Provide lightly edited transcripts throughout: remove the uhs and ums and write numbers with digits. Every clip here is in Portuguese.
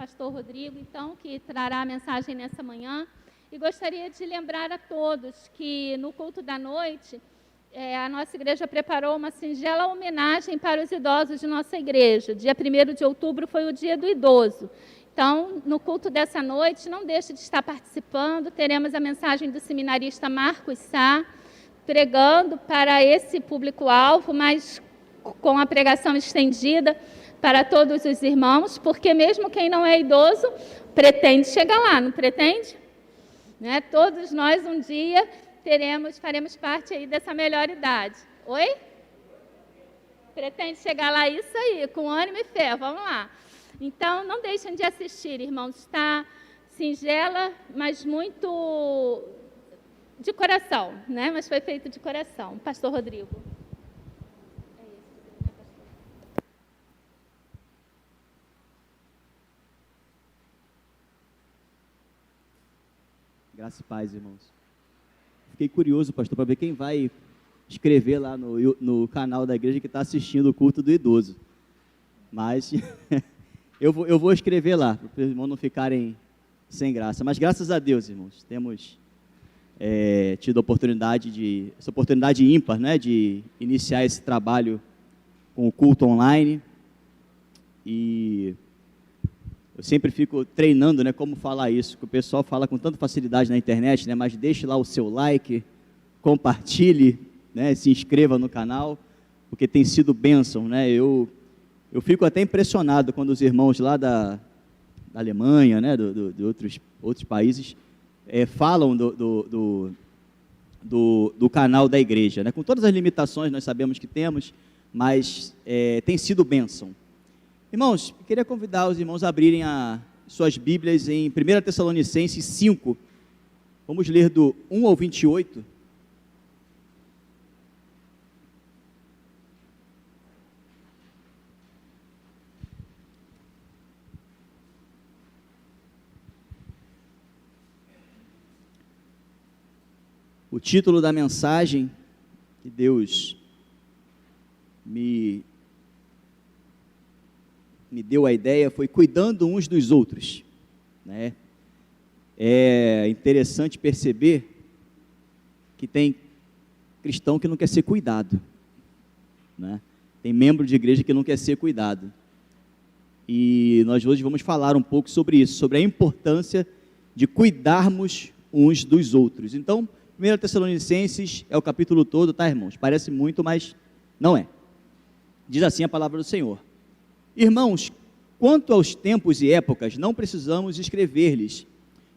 pastor Rodrigo, então, que trará a mensagem nessa manhã. E gostaria de lembrar a todos que no culto da noite, a nossa igreja preparou uma singela homenagem para os idosos de nossa igreja. Dia 1º de outubro foi o dia do idoso. Então, no culto dessa noite, não deixe de estar participando. Teremos a mensagem do seminarista Marcos Sá, pregando para esse público-alvo, mas com a pregação estendida para todos os irmãos, porque mesmo quem não é idoso pretende chegar lá, não pretende? Né? Todos nós um dia faremos parte aí dessa melhor idade. Oi? Pretende chegar lá, isso aí, com ânimo e fé, vamos lá. Então, não deixem de assistir, irmãos, está singela, mas muito de coração, né? Mas foi feito de coração. Pastor Rodrigo. Graça e paz, irmãos. Fiquei curioso, pastor, para ver quem vai escrever lá no canal da igreja que está assistindo o culto do idoso. Mas eu vou escrever lá, para os irmãos não ficarem sem graça. Mas graças a Deus, irmãos, temos tido essa oportunidade ímpar, né, de iniciar esse trabalho com o culto online. E eu sempre fico treinando, né, como falar isso, que o pessoal fala com tanta facilidade na internet, né, mas deixe lá o seu like, compartilhe, né, se inscreva no canal, porque tem sido bênção, né, eu fico até impressionado quando os irmãos lá da Alemanha, né, de outros países, falam do canal da igreja, né, com todas as limitações nós sabemos que temos, mas tem sido bênção. Irmãos, queria convidar os irmãos a abrirem suas Bíblias em 1 Tessalonicenses 5. Vamos ler do 1 ao 28. O título da mensagem que Deus me deu a ideia foi cuidando uns dos outros, né? É interessante perceber que tem cristão que não quer ser cuidado, né? Tem membro de igreja que não quer ser cuidado. E nós hoje vamos falar um pouco sobre isso, sobre a importância de cuidarmos uns dos outros. Então, 1 Tessalonicenses é o capítulo todo, tá, irmãos? Parece muito, mas não é. Diz assim a palavra do Senhor: Irmãos, quanto aos tempos e épocas, não precisamos escrever-lhes,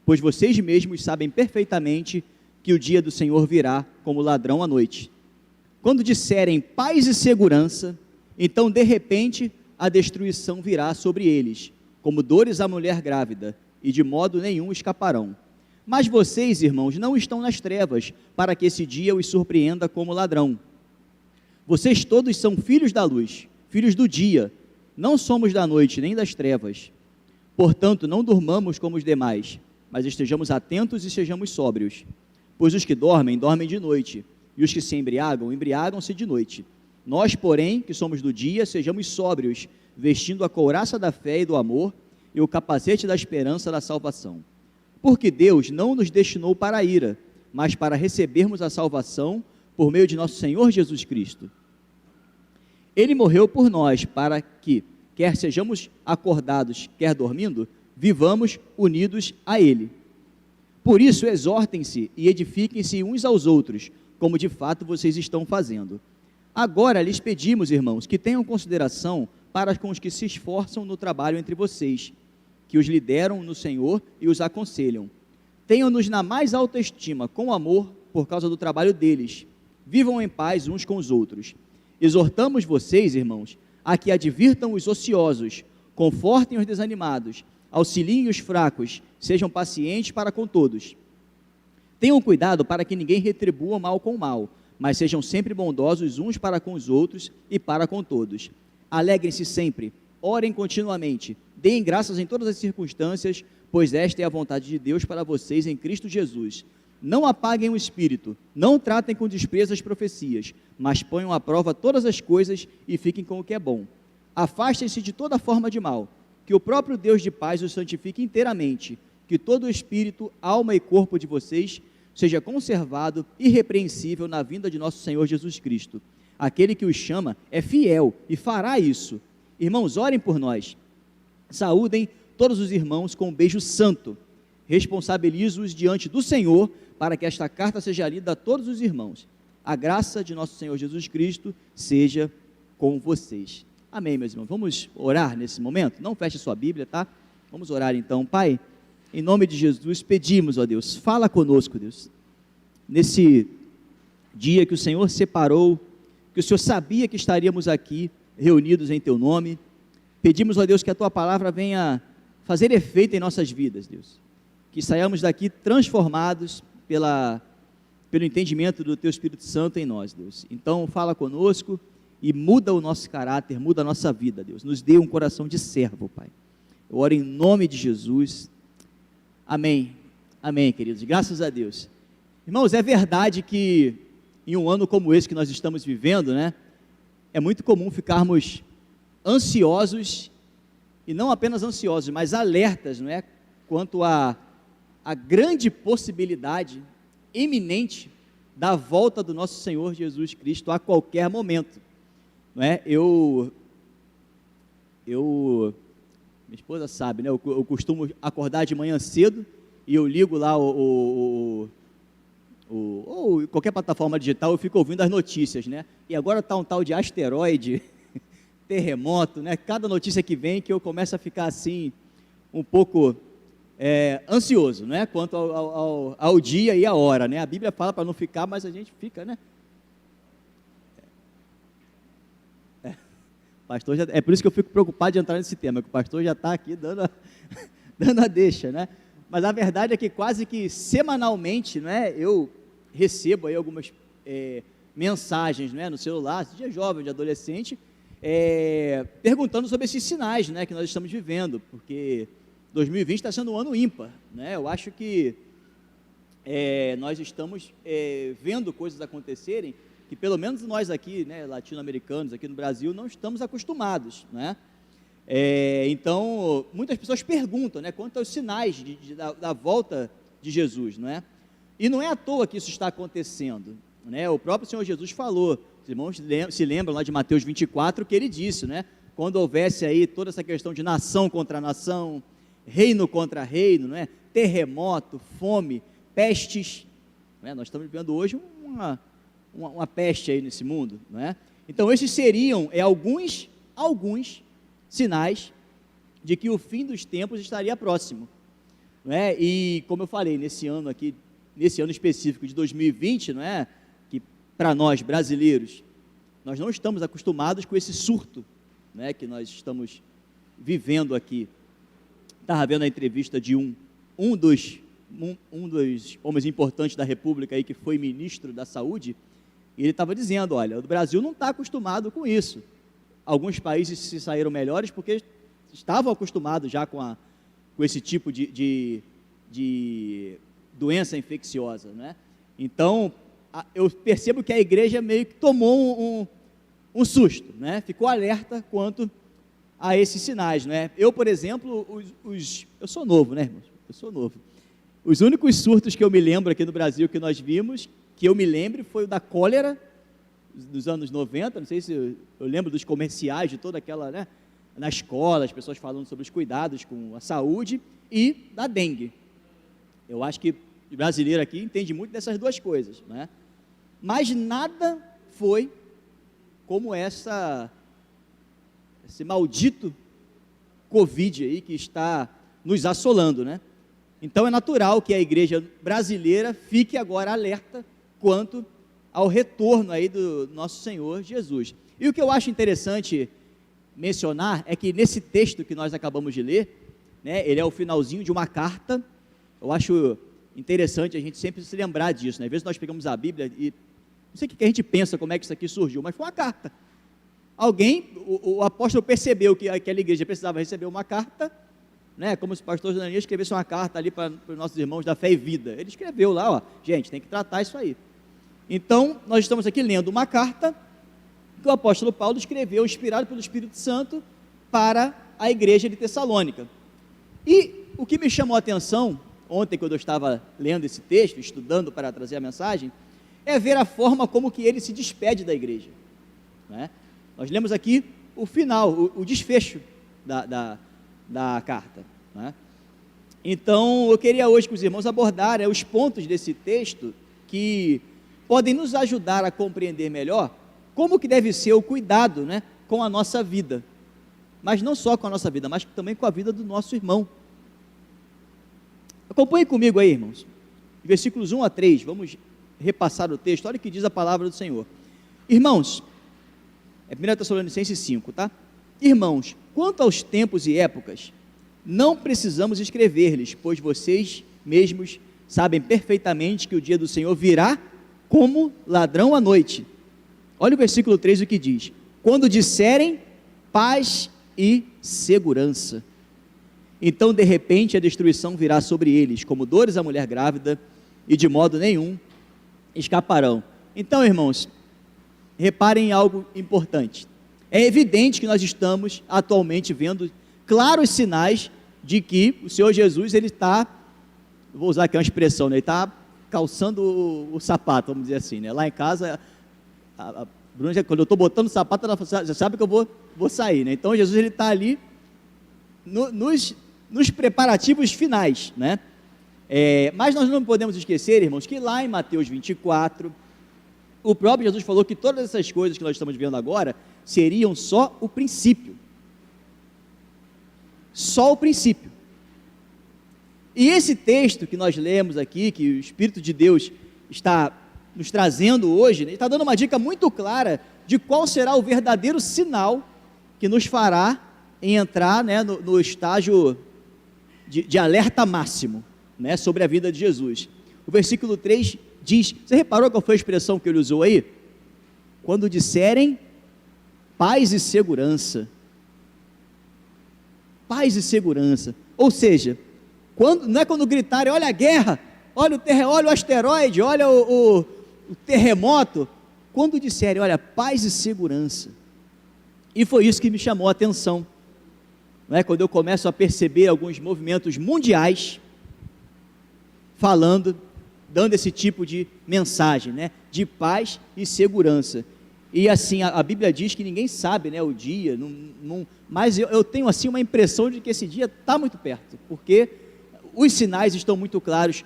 pois vocês mesmos sabem perfeitamente que o dia do Senhor virá como ladrão à noite. Quando disserem paz e segurança, então de repente a destruição virá sobre eles, como dores à mulher grávida, e de modo nenhum escaparão. Mas vocês, irmãos, não estão nas trevas, para que esse dia os surpreenda como ladrão. Vocês todos são filhos da luz, filhos do dia. Não somos da noite nem das trevas. Portanto, não durmamos como os demais, mas estejamos atentos e sejamos sóbrios. Pois os que dormem, dormem de noite, e os que se embriagam, embriagam-se de noite. Nós, porém, que somos do dia, sejamos sóbrios, vestindo a couraça da fé e do amor, e o capacete da esperança da salvação. Porque Deus não nos destinou para a ira, mas para recebermos a salvação por meio de nosso Senhor Jesus Cristo. Ele morreu por nós, para que, quer sejamos acordados, quer dormindo, vivamos unidos a Ele. Por isso, exortem-se e edifiquem-se uns aos outros, como de fato vocês estão fazendo. Agora lhes pedimos, irmãos, que tenham consideração para com os que se esforçam no trabalho entre vocês, que os lideram no Senhor e os aconselham. Tenham-nos na mais alta estima, com amor, por causa do trabalho deles. Vivam em paz uns com os outros. Exortamos vocês, irmãos, a que advirtam os ociosos, confortem os desanimados, auxiliem os fracos, sejam pacientes para com todos. Tenham cuidado para que ninguém retribua mal com mal, mas sejam sempre bondosos uns para com os outros e para com todos. Alegrem-se sempre, orem continuamente, deem graças em todas as circunstâncias, pois esta é a vontade de Deus para vocês em Cristo Jesus. Não apaguem o espírito, não tratem com desprezo as profecias, mas ponham à prova todas as coisas e fiquem com o que é bom. Afastem-se de toda forma de mal. que o próprio Deus de paz os santifique inteiramente, que todo o espírito, alma e corpo de vocês seja conservado irrepreensível na vinda de nosso Senhor Jesus Cristo. Aquele que os chama é fiel e fará isso. Irmãos, orem por nós. Saúdem todos os irmãos com um beijo santo. Responsabilizo-os diante do Senhor para que esta carta seja lida a todos os irmãos. A graça de nosso Senhor Jesus Cristo seja com vocês. Amém, meus irmãos. Vamos orar nesse momento? Não feche sua Bíblia, tá? Vamos orar então. Pai, em nome de Jesus, pedimos, ó Deus, fala conosco, Deus. Nesse dia que o Senhor separou, que o Senhor sabia que estaríamos aqui, reunidos em Teu nome, pedimos, ó Deus, que a Tua palavra venha fazer efeito em nossas vidas, Deus. Que saiamos daqui transformados pelo entendimento do Teu Espírito Santo em nós, Deus. Então, fala conosco e muda o nosso caráter, muda a nossa vida, Deus. Nos dê um coração de servo, Pai. Eu oro em nome de Jesus. Amém. Amém, queridos. Graças a Deus. Irmãos, é verdade que em um ano como esse que nós estamos vivendo, né, é muito comum ficarmos ansiosos, e não apenas ansiosos, mas alertas, não é, quanto a grande possibilidade iminente da volta do nosso Senhor Jesus Cristo a qualquer momento, não é? Minha esposa sabe, né? Eu costumo acordar de manhã cedo e eu ligo lá ou qualquer plataforma digital, eu fico ouvindo as notícias, né? E agora está um tal de asteroide, terremoto, né? Cada notícia que vem que eu começo a ficar assim, um pouco ansioso, né? Quanto ao dia e a hora, né? A Bíblia fala para não ficar, mas a gente fica, né? Pastor é por isso que eu fico preocupado de entrar nesse tema, que o pastor já está aqui dando a deixa, né? Mas a verdade é que quase que semanalmente, né, eu recebo aí algumas mensagens, né, no celular, de jovem, de adolescente, perguntando sobre esses sinais, né, que nós estamos vivendo, porque 2020 está sendo um ano ímpar, né? Eu acho que nós estamos vendo coisas acontecerem que pelo menos nós aqui, né, latino-americanos, aqui no Brasil, não estamos acostumados, né? Então, muitas pessoas perguntam, né, quanto aos sinais da volta de Jesus, não é? E não é à toa que isso está acontecendo, né? O próprio Senhor Jesus falou, os irmãos se lembram lá de Mateus 24, que ele disse, né, quando houvesse aí toda essa questão de nação contra nação, reino contra reino, não é? Terremoto, fome, pestes, né? Nós estamos vivendo hoje uma peste aí nesse mundo, não é? Então esses seriam alguns sinais de que o fim dos tempos estaria próximo, não é? E como eu falei, nesse ano específico de 2020, não é? Que para nós brasileiros, nós não estamos acostumados com esse surto, né, que nós estamos vivendo aqui. Estava vendo a entrevista de um dos homens importantes da República aí, que foi ministro da Saúde, e ele estava dizendo, olha, o Brasil não está acostumado com isso. Alguns países se saíram melhores porque estavam acostumados já com esse tipo de doença infecciosa, né? Então, eu percebo que a igreja meio que tomou um susto, né? Ficou alerta quanto a esses sinais, né? Eu, por exemplo, eu sou novo, né, irmãos? Eu sou novo. Os únicos surtos que eu me lembro aqui no Brasil que nós vimos, que eu me lembro, foi o da cólera dos anos 90, não sei se eu lembro dos comerciais, de toda aquela, né, na escola, as pessoas falando sobre os cuidados com a saúde, e da dengue. Eu acho que o brasileiro aqui entende muito dessas duas coisas, né? Mas nada foi como esse maldito Covid aí que está nos assolando, né? Então é natural que a igreja brasileira fique agora alerta quanto ao retorno aí do nosso Senhor Jesus. E o que eu acho interessante mencionar é que nesse texto que nós acabamos de ler, né, ele é o finalzinho de uma carta. Eu acho interessante a gente sempre se lembrar disso, né? Às vezes nós pegamos a Bíblia e não sei o que a gente pensa, como é que isso aqui surgiu, mas foi uma carta. O apóstolo percebeu que aquela igreja precisava receber uma carta, né, como se o pastor Ananias escrevesse uma carta ali para os nossos irmãos da fé e vida. Ele escreveu lá, ó, gente, tem que tratar isso aí. Então, nós estamos aqui lendo uma carta que o apóstolo Paulo escreveu, inspirado pelo Espírito Santo, para à igreja de Tessalônica. E o que me chamou a atenção, ontem quando eu estava lendo esse texto, estudando para trazer a mensagem, é ver a forma como que ele se despede da igreja, né? Nós lemos aqui o final, o desfecho da carta, né? Então, eu queria hoje com os irmãos abordar os pontos desse texto que podem nos ajudar a compreender melhor como que deve ser o cuidado, né, com a nossa vida, mas não só com a nossa vida, mas também com a vida do nosso irmão. Acompanhe comigo aí, irmãos, versículos 1 a 3, vamos repassar o texto. Olha o que diz a palavra do Senhor. Irmãos, é 1 Tessalonicenses 5, tá? Irmãos, quanto aos tempos e épocas, não precisamos escrever-lhes, pois vocês mesmos sabem perfeitamente que o dia do Senhor virá como ladrão à noite. Olha o versículo 3 o que diz: quando disserem paz e segurança, então de repente a destruição virá sobre eles, como dores à mulher grávida, e de modo nenhum escaparão. Então, irmãos, reparem em algo importante. É evidente que nós estamos atualmente vendo claros sinais de que o Senhor Jesus, ele está, vou usar aqui uma expressão, né, ele está calçando o sapato, vamos dizer assim, né? Lá em casa, a Bruna, quando eu estou botando o sapato, ela já sabe que eu vou sair, né? Então Jesus, ele está ali nos preparativos finais, né? Mas nós não podemos esquecer, irmãos, que lá em Mateus 24, o próprio Jesus falou que todas essas coisas que nós estamos vendo agora seriam só o princípio. Só o princípio. E esse texto que nós lemos aqui, que o Espírito de Deus está nos trazendo hoje, né, está dando uma dica muito clara de qual será o verdadeiro sinal que nos fará entrar, né, no estágio de alerta máximo, né, sobre a vida de Jesus. O versículo 3 diz, você reparou qual foi a expressão que ele usou aí? Quando disserem paz e segurança. Paz e segurança, ou seja, não é quando gritarem, olha a guerra, olha o asteroide, olha o terremoto, quando disserem, olha, paz e segurança. E foi isso que me chamou a atenção, não é? Quando eu começo a perceber alguns movimentos mundiais, dando esse tipo de mensagem, né, de paz e segurança. E assim, a Bíblia diz que ninguém sabe, né, o dia, mas eu tenho assim uma impressão de que esse dia está muito perto, porque os sinais estão muito claros,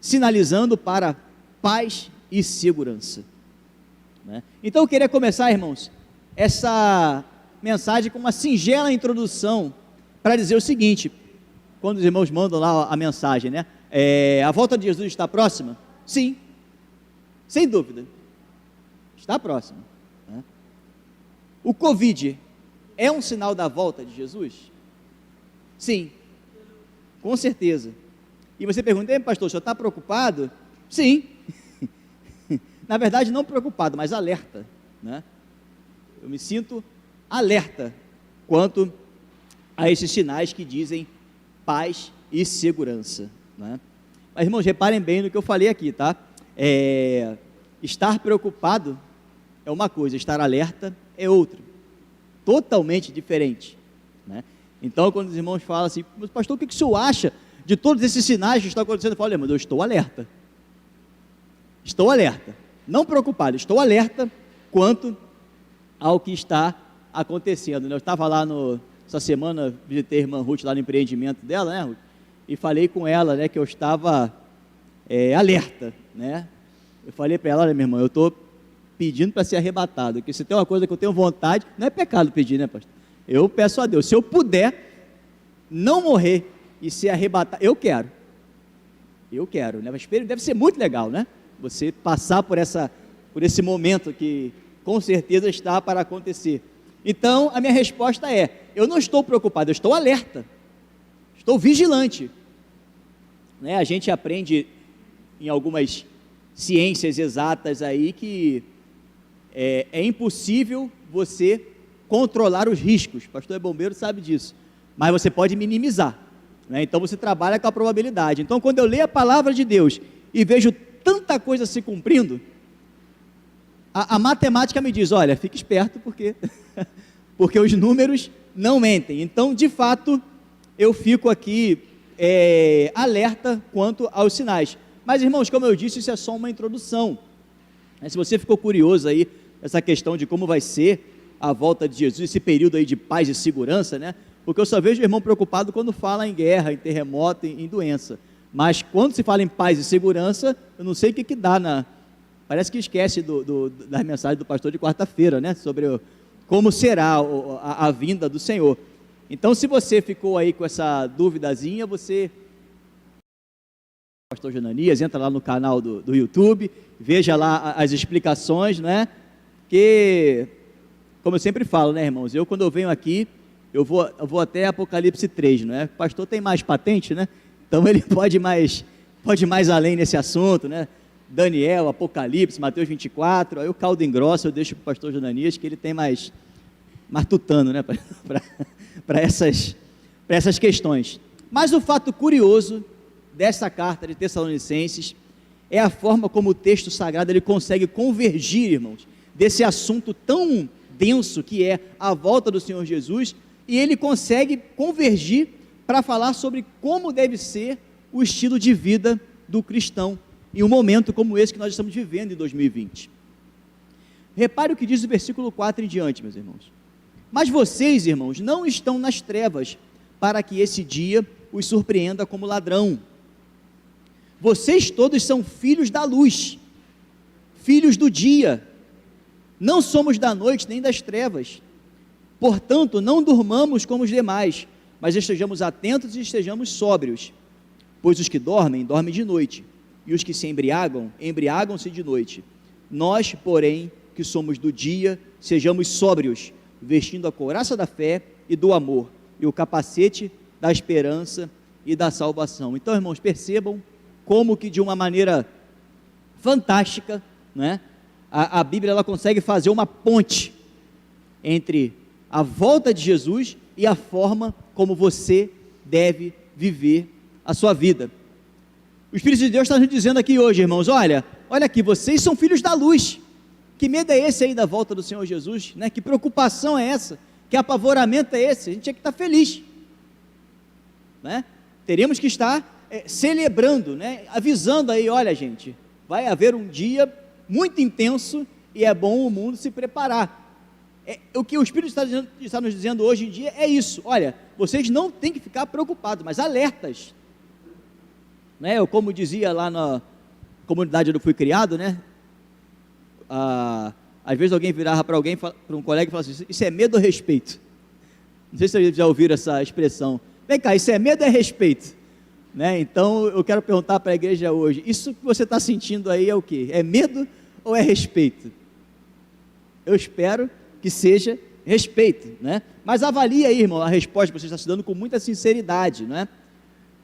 sinalizando para paz e segurança, né? Então eu queria começar, irmãos, essa mensagem com uma singela introdução, para dizer o seguinte, quando os irmãos mandam lá a mensagem, né, a volta de Jesus está próxima? Sim, sem dúvida. Está próximo, né? O Covid é um sinal da volta de Jesus? Sim, com certeza. E você pergunta, pastor, o senhor está preocupado? Sim, na verdade não preocupado, mas alerta, né? Eu me sinto alerta quanto a esses sinais que dizem paz e segurança, né? Mas irmãos, reparem bem no que eu falei aqui, tá? Estar preocupado é uma coisa, estar alerta é outra, totalmente diferente, né? Então, quando os irmãos falam assim, mas pastor, o que o senhor acha de todos esses sinais que estão acontecendo? Eu falo, mas eu estou alerta, não preocupado, estou alerta quanto ao que está acontecendo, né? Eu estava lá essa semana, visitei a irmã Ruth lá no empreendimento dela, né, Ruth? E falei com ela, né, que eu estava alerta, né? Eu falei para ela, olha, minha irmã, eu estou pedindo para ser arrebatado, porque se tem uma coisa que eu tenho vontade, não é pecado pedir, né, pastor? Eu peço a Deus, se eu puder não morrer e ser arrebatado, eu quero, né? Mas deve ser muito legal, né? Você passar por esse momento que com certeza está para acontecer. Então, a minha resposta é, eu não estou preocupado, eu estou alerta, estou vigilante, né? A gente aprende em algumas ciências exatas aí que é impossível você controlar os riscos, o pastor é bombeiro, sabe disso, mas você pode minimizar, né? Então você trabalha com a probabilidade. Então quando eu leio a palavra de Deus e vejo tanta coisa se cumprindo, a matemática me diz, olha, fique esperto porque os números não mentem. Então, de fato, eu fico aqui alerta quanto aos sinais. Mas, irmãos, como eu disse, isso é só uma introdução. Se você ficou curioso aí, essa questão de como vai ser a volta de Jesus, esse período aí de paz e segurança, né? Porque eu só vejo o irmão preocupado quando fala em guerra, em terremoto, em doença. Mas quando se fala em paz e segurança, eu não sei o que dá parece que esquece da mensagem do pastor de quarta-feira, né? Sobre como será a vinda do Senhor. Então, se você ficou aí com essa duvidazinha, pastor Jonanias, entra lá no canal do YouTube, veja lá as explicações, né? Que, como eu sempre falo, né, irmãos? Quando eu venho aqui, eu vou até Apocalipse 3, não é? O pastor tem mais patente, né? Então ele pode ir mais além nesse assunto, né? Daniel, Apocalipse, Mateus 24, aí o caldo engrossa, eu deixo para o pastor Jonanias, que ele tem mais tutano, né? Para essas questões. Mas o fato curioso dessa carta de Tessalonicenses é a forma como o texto sagrado ele consegue convergir, irmãos, desse assunto tão denso que é a volta do Senhor Jesus, e ele consegue convergir para falar sobre como deve ser o estilo de vida do cristão em um momento como esse que nós estamos vivendo em 2020. Repare o que diz o versículo 4 em diante, meus irmãos. Mas vocês, irmãos, não estão nas trevas, para que esse dia os surpreenda como ladrão. Vocês todos são filhos da luz, filhos do dia. Não somos da noite nem das trevas. Portanto, não durmamos como os demais, mas estejamos atentos e estejamos sóbrios. Pois os que dormem, dormem de noite, e os que se embriagam, embriagam-se de noite. Nós, porém, que somos do dia, sejamos sóbrios, vestindo a couraça da fé e do amor, e o capacete da esperança e da salvação. Então, irmãos, percebam como que de uma maneira fantástica, né, a Bíblia ela consegue fazer uma ponte entre a volta de Jesus e a forma como você deve viver a sua vida. O Espírito de Deus está nos dizendo aqui hoje, irmãos, olha aqui, vocês são filhos da luz. Que medo é esse aí da volta do Senhor Jesus, né? Que preocupação é essa? Que apavoramento é esse? A gente tinha que estar feliz, né? Teríamos que estar celebrando, né? Avisando aí, olha gente, vai haver um dia muito intenso e é bom o mundo se preparar. O que o Espírito está nos dizendo hoje em dia é isso, olha, vocês não têm que ficar preocupados, mas alertas, né? Eu, como dizia lá na comunidade onde eu fui criado, né? Às vezes alguém virava para um colega e falava assim, isso é medo ou respeito? Não sei se vocês já ouviram essa expressão. Vem cá, isso é medo ou é respeito? Né? Então eu quero perguntar para a igreja hoje, isso que você está sentindo aí é o quê? É medo ou é respeito? Eu espero que seja respeito, né? Mas avalie aí, irmão, a resposta que você está se dando com muita sinceridade, né?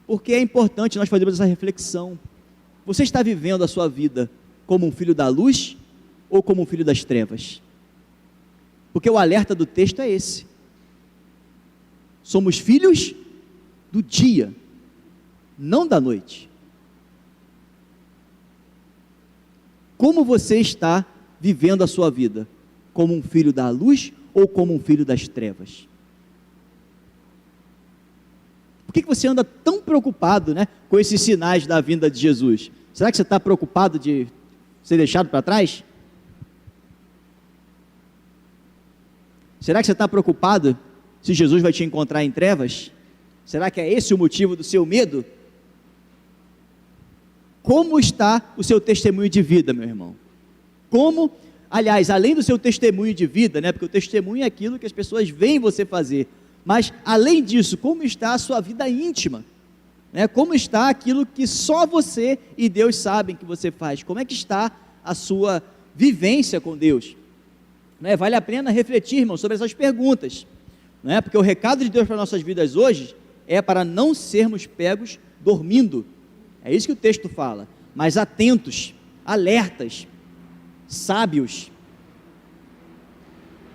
Porque é importante nós fazermos essa reflexão. Você está vivendo a sua vida como um filho da luz ou como um filho das trevas? Porque o alerta do texto é esse. Somos filhos do dia, não da noite. Como você está vivendo a sua vida? Como um filho da luz ou como um filho das trevas? Por que você anda tão preocupado, né, com esses sinais da vinda de Jesus? Será que você está preocupado de ser deixado para trás? Será que você está preocupado se Jesus vai te encontrar em trevas? Será que é esse o motivo do seu medo? Como está o seu testemunho de vida, meu irmão? Como, aliás, além do seu testemunho de vida, né, porque o testemunho é aquilo que as pessoas veem você fazer, mas além disso, como está a sua vida íntima? Né? Como está aquilo que só você e Deus sabem que você faz? Como é que está a sua vivência com Deus? Né? Vale a pena refletir, irmão, sobre essas perguntas, né? Porque o recado de Deus para nossas vidas hoje é para não sermos pegos dormindo. É isso que o texto fala, mas atentos, alertas, sábios.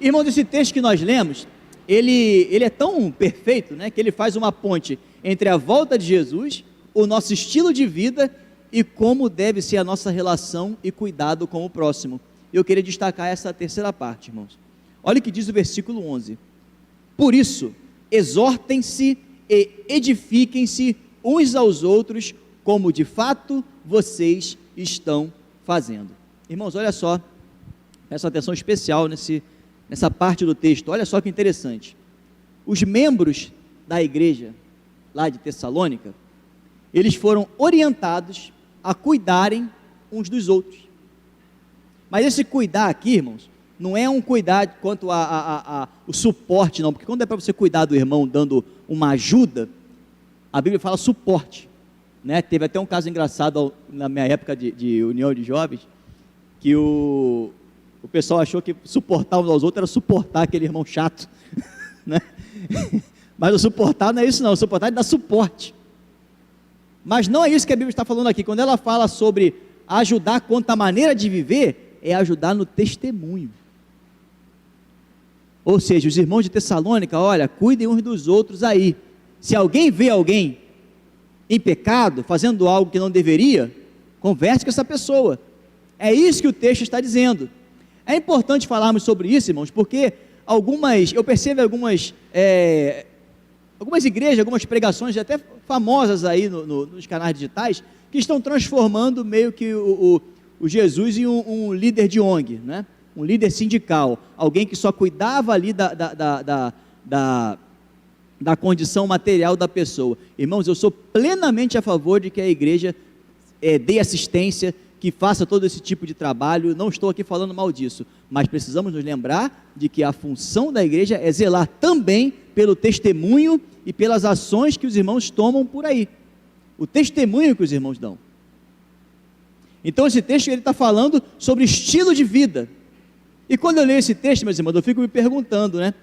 Irmão, desse texto que nós lemos, ele é tão perfeito, né, que ele faz uma ponte entre a volta de Jesus, o nosso estilo de vida e como deve ser a nossa relação e cuidado com o próximo. Eu queria destacar essa terceira parte, irmãos. Olha o que diz o versículo 11. Por isso, exortem-se e edifiquem-se uns aos outros, como de fato vocês estão fazendo. Irmãos, olha só, presta atenção especial nessa parte do texto, olha só que interessante. Os membros da igreja lá de Tessalônica, eles foram orientados a cuidarem uns dos outros. Mas esse cuidar aqui, irmãos, não é um cuidar quanto o suporte, não, porque quando é para você cuidar do irmão dando uma ajuda, a Bíblia fala suporte, né? Teve até um caso engraçado na minha época de união de jovens, que o pessoal achou que suportar uns aos outros era suportar aquele irmão chato, né? Mas o suportar não é isso não, o suportar é dar suporte. Mas não é isso que a Bíblia está falando aqui. Quando ela fala sobre ajudar quanto à maneira de viver, é ajudar no testemunho. Ou seja, os irmãos de Tessalônica, olha, cuidem uns dos outros aí. Se alguém vê alguém em pecado, fazendo algo que não deveria, converse com essa pessoa. É isso que o texto está dizendo. É importante falarmos sobre isso, irmãos, porque eu percebo algumas igrejas, algumas pregações até famosas aí nos canais digitais, que estão transformando meio que o Jesus em um líder de ONG, né? Um líder sindical, alguém que só cuidava ali da condição material da pessoa. Irmãos, eu sou plenamente a favor de que a igreja dê assistência, que faça todo esse tipo de trabalho, não estou aqui falando mal disso, mas precisamos nos lembrar de que a função da igreja é zelar também pelo testemunho e pelas ações que os irmãos tomam por aí, o testemunho que os irmãos dão. Então esse texto ele está falando sobre estilo de vida, e quando eu leio esse texto, meus irmãos, eu fico me perguntando, né,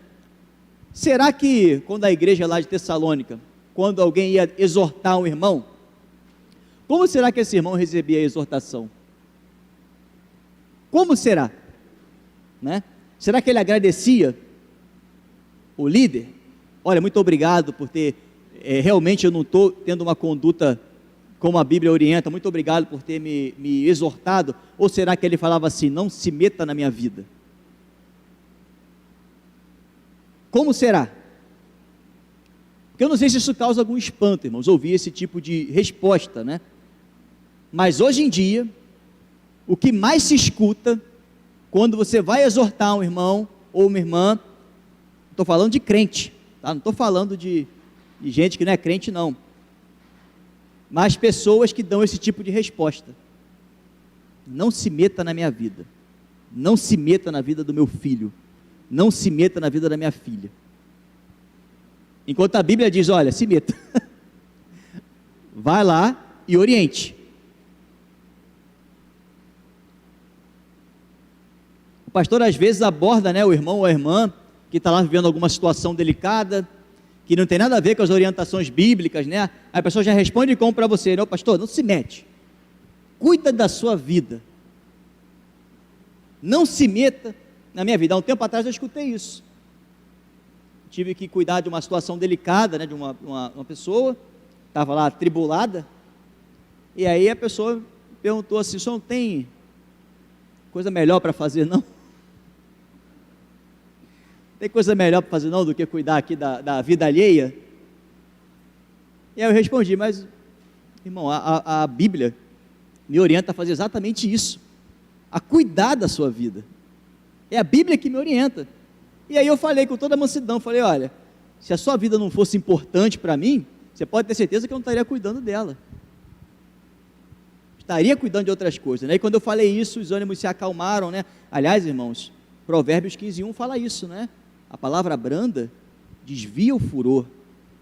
será que quando a igreja lá de Tessalônica, quando alguém ia exortar um irmão, como será que esse irmão recebia a exortação? Como será? Né? Será que ele agradecia o líder? Olha, muito obrigado por ter, realmente eu não estou tendo uma conduta como a Bíblia orienta, muito obrigado por ter me exortado. Ou será que ele falava assim, não se meta na minha vida? Como será? Porque eu não sei se isso causa algum espanto, irmãos, ouvir esse tipo de resposta, né? Mas hoje em dia, o que mais se escuta, quando você vai exortar um irmão ou uma irmã, estou falando de crente, tá? Não estou falando de gente que não é crente não, mas pessoas que dão esse tipo de resposta: não se meta na minha vida, não se meta na vida do meu filho, não se meta na vida da minha filha. Enquanto a Bíblia diz, olha, se meta, vai lá e oriente. O pastor às vezes aborda, né, o irmão ou a irmã que está lá vivendo alguma situação delicada, que não tem nada a ver com as orientações bíblicas, né? Aí a pessoa já responde como para você, não, pastor, não se mete, cuida da sua vida, não se meta na minha vida. Há um tempo atrás eu escutei isso, tive que cuidar de uma situação delicada, né, de uma pessoa, estava lá atribulada, e aí a pessoa perguntou assim, o senhor não tem coisa melhor para fazer não? Tem coisa melhor para fazer não do que cuidar aqui da vida alheia? E aí eu respondi, mas irmão, a Bíblia me orienta a fazer exatamente isso, a cuidar da sua vida, é a Bíblia que me orienta. E aí eu falei com toda a mansidão, falei, olha, se a sua vida não fosse importante para mim, você pode ter certeza que eu não estaria cuidando dela, estaria cuidando de outras coisas, né? E quando eu falei isso, os ânimos se acalmaram, né? Aliás, irmãos, Provérbios 15:1 fala isso, né? A palavra branda desvia o furor,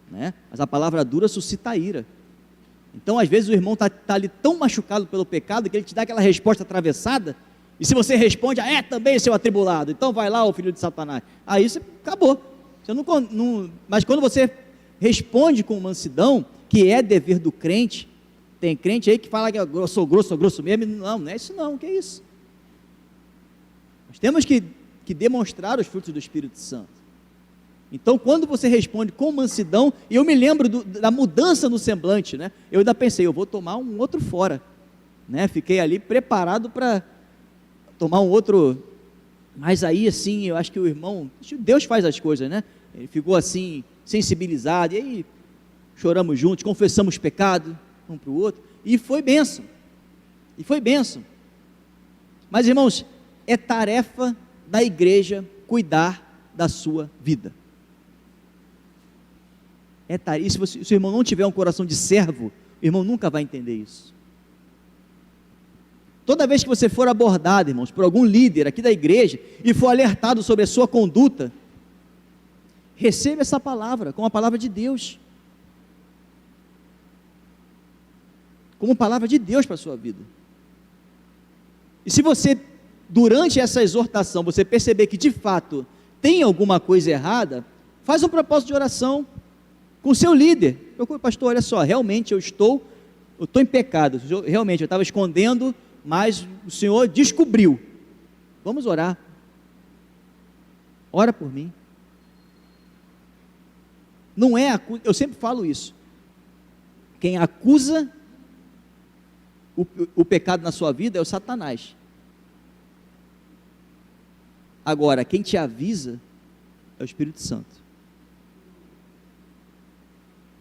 né? Mas a palavra dura suscita a ira. Então às vezes o irmão está ali tão machucado pelo pecado, que ele te dá aquela resposta atravessada, e se você responde, também seu atribulado, então vai lá, o filho de Satanás, aí você acabou, você não, mas quando você responde com mansidão, que é dever do crente, tem crente aí que fala que eu sou grosso mesmo, não é isso não, o que é isso? Nós temos que demonstrar os frutos do Espírito Santo. Então quando você responde com mansidão, e eu me lembro da mudança no semblante, né? Eu ainda pensei, eu vou tomar um outro fora, né? Fiquei ali preparado para tomar um outro, mas aí assim, eu acho que o irmão, Deus faz as coisas, né? Ele ficou assim, sensibilizado, e aí choramos juntos, confessamos pecado um para o outro, e foi bênção, mas irmãos, é tarefa da igreja cuidar da sua vida, e se o seu irmão não tiver um coração de servo, o irmão nunca vai entender isso. Toda vez que você for abordado, irmãos, por algum líder aqui da igreja, e for alertado sobre a sua conduta, receba essa palavra, como a palavra de Deus, como palavra de Deus para a sua vida. E se você, durante essa exortação, você perceber que de fato tem alguma coisa errada, faz um propósito de oração com o seu líder. Procure, pastor, olha só, realmente eu estou em pecado, realmente eu estava escondendo, mas o Senhor descobriu. Vamos orar. Ora por mim. Não é, eu sempre falo isso, quem acusa o pecado na sua vida é o Satanás. Agora, quem te avisa é o Espírito Santo.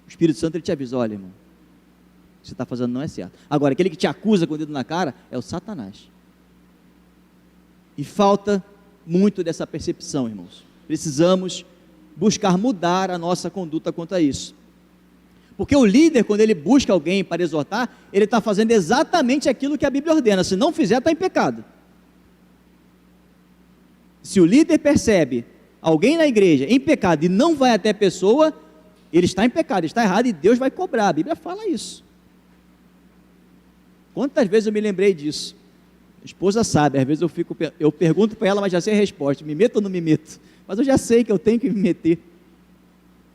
O Espírito Santo, ele te avisa, olha, irmão, o que você está fazendo não é certo. Agora, aquele que te acusa com o dedo na cara é o Satanás. E falta muito dessa percepção, irmãos. Precisamos buscar mudar a nossa conduta quanto a isso. Porque o líder, quando ele busca alguém para exortar, ele está fazendo exatamente aquilo que a Bíblia ordena. Se não fizer, está em pecado. Se o líder percebe alguém na igreja em pecado e não vai até a pessoa, ele está em pecado, ele está errado e Deus vai cobrar. A Bíblia fala isso. Quantas vezes eu me lembrei disso? A esposa sabe, às vezes eu pergunto para ela, mas já sei a resposta, me meto ou não me meto? Mas eu já sei que eu tenho que me meter.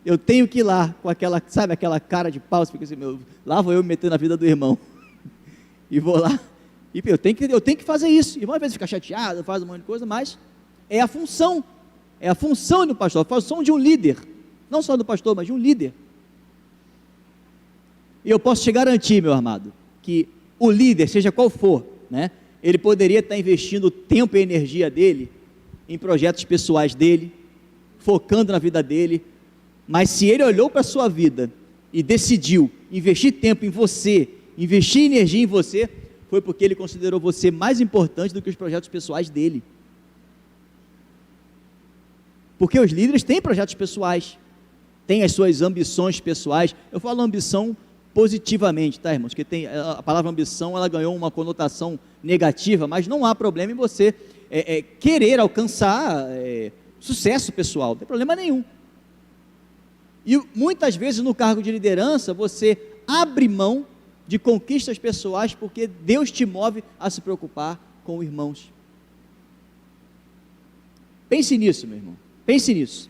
Eu tenho que ir lá com aquela, sabe, aquela cara de pau, fica assim, lá vou eu me meter na vida do irmão, e vou lá, e eu tenho que fazer isso, e às vezes fica chateado, faz um monte de coisa, mas é a função do pastor, a função de um líder, não só do pastor, mas de um líder. E eu posso te garantir, meu amado, que o líder, seja qual for, né, ele poderia estar investindo o tempo e a energia dele, em projetos pessoais dele, focando na vida dele, mas se ele olhou para a sua vida e decidiu investir tempo em você, investir energia em você, foi porque ele considerou você mais importante do que os projetos pessoais dele. Porque os líderes têm projetos pessoais, têm as suas ambições pessoais. Eu falo ambição positivamente, tá, irmãos? Porque a palavra ambição, ela ganhou uma conotação negativa, mas não há problema em você querer alcançar sucesso pessoal, não tem problema nenhum. E muitas vezes no cargo de liderança, você abre mão de conquistas pessoais, porque Deus te move a se preocupar com irmãos. Pense nisso, meu irmão, pense nisso.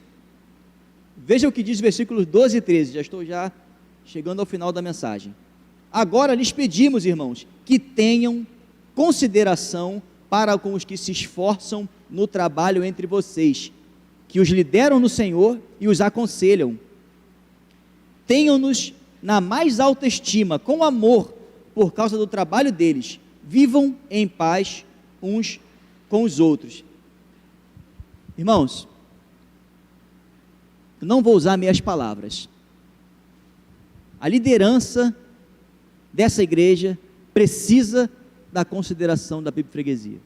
Veja o que diz versículos 12 e 13, já estou chegando ao final da mensagem. Agora lhes pedimos, irmãos, que tenham consideração para com os que se esforçam no trabalho entre vocês, que os lideram no Senhor e os aconselham. Tenham-nos na mais alta estima, com amor, por causa do trabalho deles. Vivam em paz uns com os outros. Irmãos, eu não vou usar meias palavras. A liderança dessa igreja precisa da consideração da Bíblia Freguesia.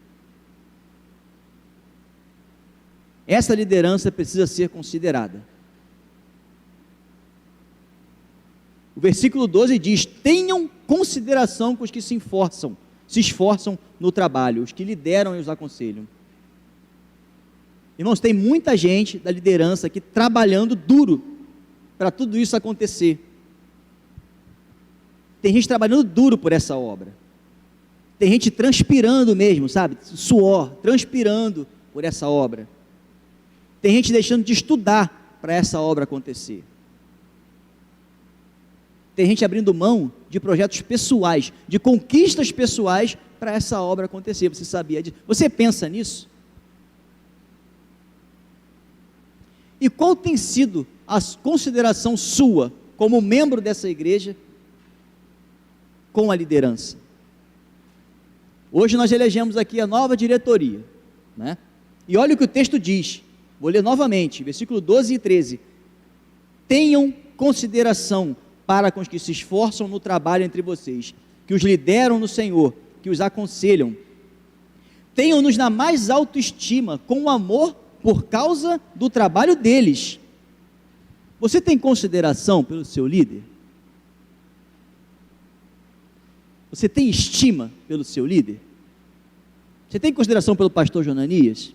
Essa liderança precisa ser considerada. O versículo 12 diz: tenham consideração com os que se esforçam no trabalho, os que lideram e os aconselham. Irmãos, tem muita gente da liderança aqui trabalhando duro para tudo isso acontecer. Tem gente trabalhando duro por essa obra. Tem gente transpirando mesmo, sabe? Suor, transpirando por essa obra. Tem gente deixando de estudar para essa obra acontecer. Tem gente abrindo mão de projetos pessoais, de conquistas pessoais para essa obra acontecer. Você sabia disso? Você pensa nisso? E qual tem sido a consideração sua, como membro dessa igreja, com a liderança? Hoje nós elegemos aqui a nova diretoria, né? E olha o que o texto diz: Vou ler novamente, versículo 12 e 13. Tenham consideração para com os que se esforçam no trabalho entre vocês, que os lideram no Senhor, que os aconselham. Tenham-nos na mais alta estima, com amor por causa do trabalho deles. Você tem consideração pelo seu líder? Você tem estima pelo seu líder? Você tem consideração pelo pastor Jonanias?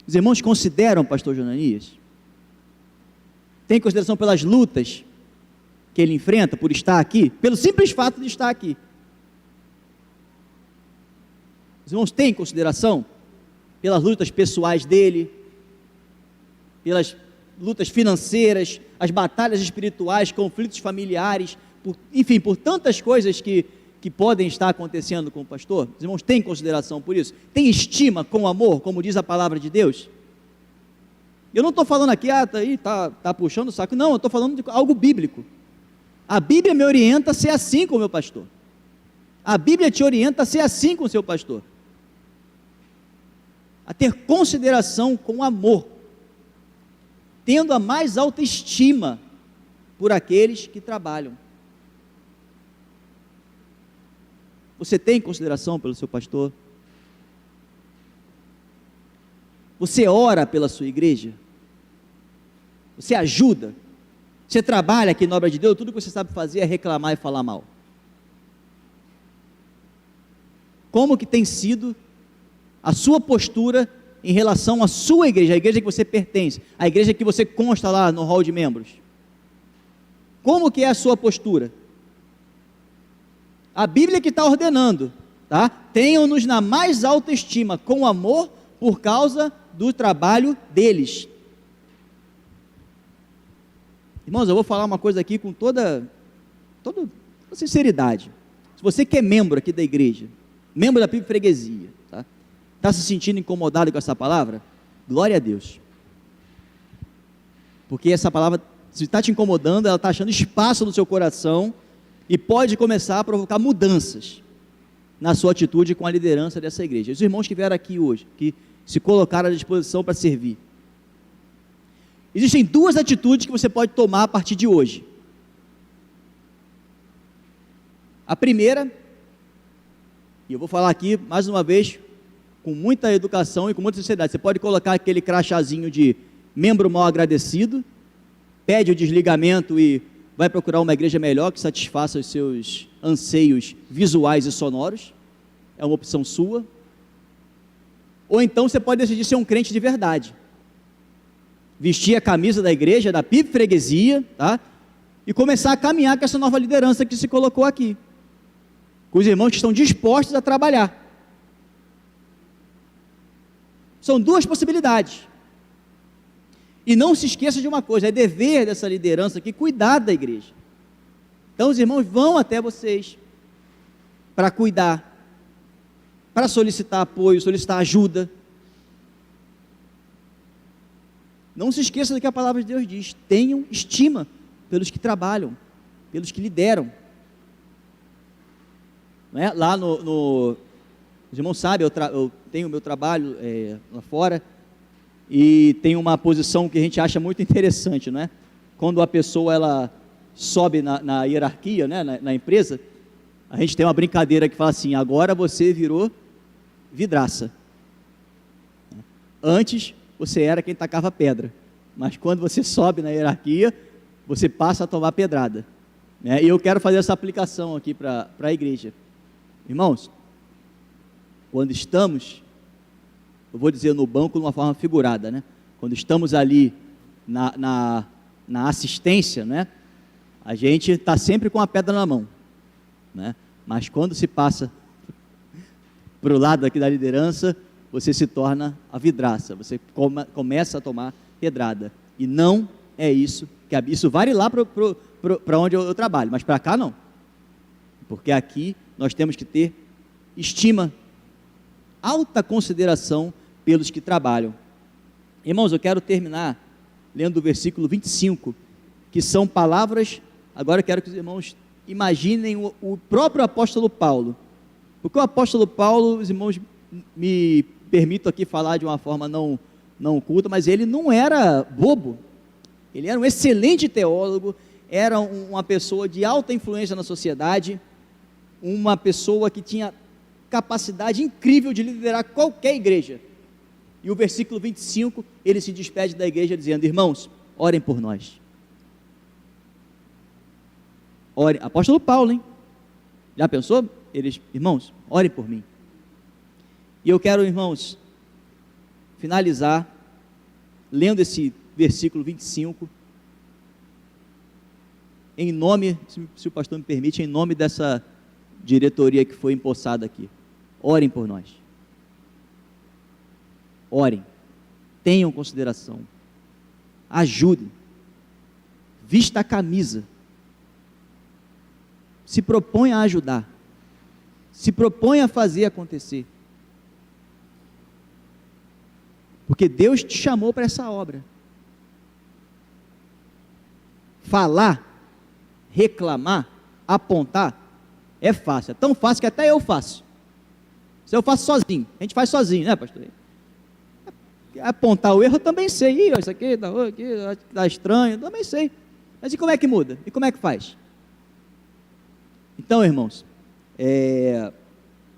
Os irmãos consideram o pastor Jonanias? Tem consideração pelas lutas que ele enfrenta por estar aqui? Pelo simples fato de estar aqui? Os irmãos têm consideração pelas lutas pessoais dele, pelas lutas financeiras, as batalhas espirituais, conflitos familiares, enfim, por tantas coisas que podem estar acontecendo com o pastor? Os irmãos têm consideração por isso? Tem estima com amor, como diz a palavra de Deus? Eu não estou falando aqui, tá puxando o saco, não, eu estou falando de algo bíblico. A Bíblia me orienta a ser assim com o meu pastor. A Bíblia te orienta a ser assim com o seu pastor. A ter consideração com amor, tendo a mais alta estima por aqueles que trabalham. Você tem consideração pelo seu pastor? Você ora pela sua igreja? Você ajuda? Você trabalha aqui na obra de Deus? Tudo que você sabe fazer é reclamar e falar mal. Como que tem sido a sua postura em relação à sua igreja, a igreja que você pertence, a igreja que você consta lá no hall de membros? Como que é a sua postura? A Bíblia que está ordenando, tá? Tenham-nos na mais alta estima, com amor, por causa do trabalho deles. Irmãos, eu vou falar uma coisa aqui com toda sinceridade. Se você que é membro aqui da igreja, membro da PIB Freguesia, tá? Está se sentindo incomodado com essa palavra? Glória a Deus. Porque essa palavra, se está te incomodando, ela está achando espaço no seu coração e pode começar a provocar mudanças na sua atitude com a liderança dessa igreja. Os irmãos que vieram aqui hoje, que se colocaram à disposição para servir. Existem duas atitudes que você pode tomar a partir de hoje. A primeira, e eu vou falar aqui mais uma vez, com muita educação e com muita sinceridade, você pode colocar aquele crachazinho de membro mal agradecido, pede o desligamento e vai procurar uma igreja melhor que satisfaça os seus anseios visuais e sonoros. É uma opção sua. Ou então você pode decidir ser um crente de verdade, vestir a camisa da igreja, da PIB Freguesia, tá? E começar a caminhar com essa nova liderança que se colocou aqui, com os irmãos que estão dispostos a trabalhar. São duas possibilidades. E não se esqueça de uma coisa, é dever dessa liderança aqui cuidar da igreja. Então os irmãos vão até vocês para cuidar, para solicitar apoio, solicitar ajuda. Não se esqueça do que a palavra de Deus diz: tenham estima pelos que trabalham, pelos que lideram. Não é? Lá os irmãos sabem, eu tenho o meu trabalho lá fora, e tem uma posição que a gente acha muito interessante, não é? Quando a pessoa ela sobe na hierarquia, né, na empresa, a gente tem uma brincadeira que fala assim: agora você virou vidraça. Antes você era quem tacava pedra, mas quando você sobe na hierarquia, você passa a tomar pedrada, né? E eu quero fazer essa aplicação aqui para a igreja. Irmãos, quando estamos, eu vou dizer no banco de uma forma figurada, né? Quando estamos ali na assistência, né? A gente está sempre com a pedra na mão, né? Mas quando se passa para o lado aqui da liderança, você se torna a vidraça, você começa a tomar pedrada. E não é isso, isso vale lá para onde eu trabalho, mas para cá não. Porque aqui nós temos que ter estima, alta consideração pelos que trabalham. Irmãos, eu quero terminar lendo o versículo 25, que são palavras, agora eu quero que os irmãos imaginem o próprio apóstolo Paulo, porque o apóstolo Paulo, os irmãos me permito aqui falar de uma forma não não culta, mas ele não era bobo. Ele era um excelente teólogo, era uma pessoa de alta influência na sociedade, uma pessoa que tinha capacidade incrível de liderar qualquer igreja. E o versículo 25, ele se despede da igreja dizendo: irmãos, orem por nós. Orem, apóstolo Paulo, hein? Já pensou? Irmãos, orem por mim. E eu quero, irmãos, finalizar lendo esse versículo 25, em nome, se o pastor me permite, em nome dessa diretoria que foi empossada aqui. Orem por nós. Orem. Tenham consideração. Ajudem. Vista a camisa. Se propõe a ajudar. Se propõe a fazer acontecer. Porque Deus te chamou para essa obra. Falar, reclamar, apontar, é fácil. É tão fácil que até eu faço. Se eu faço sozinho, a gente faz sozinho, né, pastor? Apontar o erro eu também sei. Isso aqui está estranho, eu também sei. Mas e como é que muda? E como é que faz? Então, irmãos,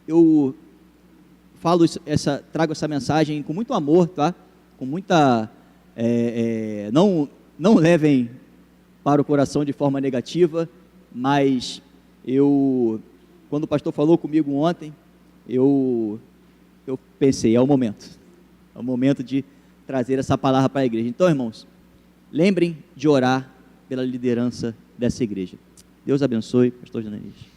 eu trago essa mensagem com muito amor, tá? Com muita, não levem para o coração de forma negativa, mas quando o pastor falou comigo ontem, eu pensei, é o momento de trazer essa palavra para a igreja. Então, irmãos, lembrem de orar pela liderança dessa igreja. Deus abençoe, pastor Janaías.